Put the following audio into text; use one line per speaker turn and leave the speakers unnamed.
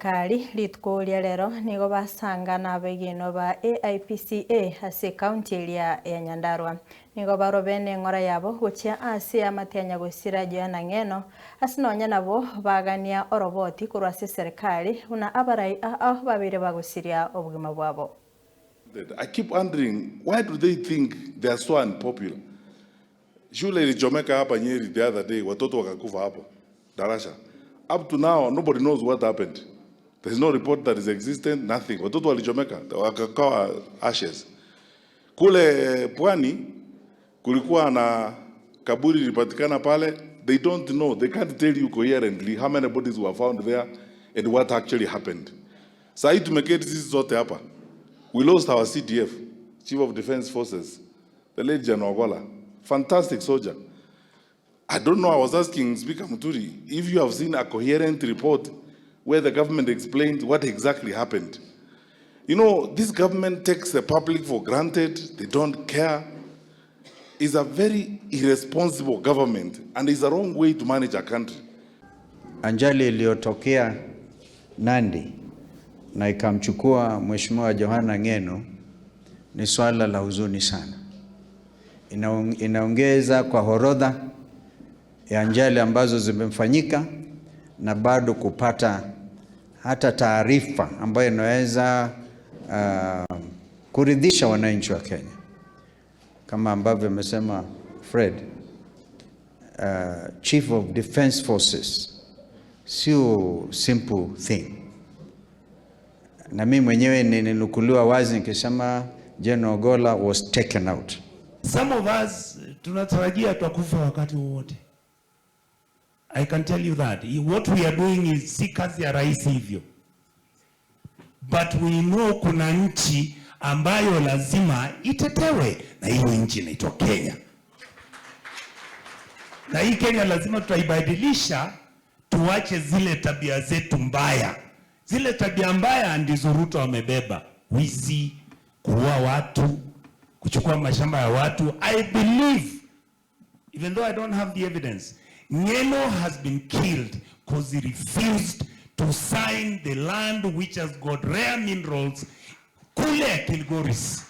serikali litkulia lero nigo basanga na begino ba AIPCA ase county area ya Nyandarua nigo barobene ngora yabo guchia ase amatenya gusira Joanna Ng'eno asinonya nabo bagania oroboti kurwase serikali una abarai babire bagusiria obugima bwabo.
I keep wondering, why do they think they are so unpopular? Shule ilichomeka hapa Nyeri the other day, watoto wakakufa hapo darasha. Up to now, nobody knows what happened. There is no report that is existent, nothing. Watoto walichomeka, wakakawa ashes. Kule Pwani, kulikuwa na kaburi lipatikana pale. They don't know, they can't tell you coherently how many bodies were found there and what actually happened. Sasa tumeketi sisi zote hapa. We lost our CDF, Chief of Defense Forces, the late General Ogola. Fantastic soldier. I don't know, I was asking Speaker Muturi, if you have seen a coherent report where the government explained what exactly happened. You know, this government takes the public for granted, they don't care. It's a very irresponsible government and it's the wrong way to manage a country.
Ajali iliyotokea Nandi na ikamchukua Mheshimiwa Joanna Ng'eno ni swala la huzuni sana. Inaongeza kwa horodha ya ajali ambazo zimefanyika na bado kupata hata taarifa ambayo inaweza kuridhisha wananchi wa Kenya. Kama ambavyo amesema Fred, Chief of Defense Forces, sio simple thing. Na mimi mwenyewe ninukuliwa wazi nikisema General Ogola was taken out.
Some of us tunatarajia tutakufa wakati wowote. I can tell you that. What we are doing is si kazi ya rais hivyo. But we know kuna nchi ambayo lazima itetewe na hiyo nchi inaitwa Kenya. Na hii Kenya lazima tutaibadilisha, tuache zile tabia zetu mbaya. Zile tabia mbaya ndizo Ruto wamebeba. Wizi, kuua watu, kuchukua mashamba ya watu. I believe, even though I don't have the evidence, Ng'eno has been killed because he refused to sign the land which has got rare minerals kule Kilgoris.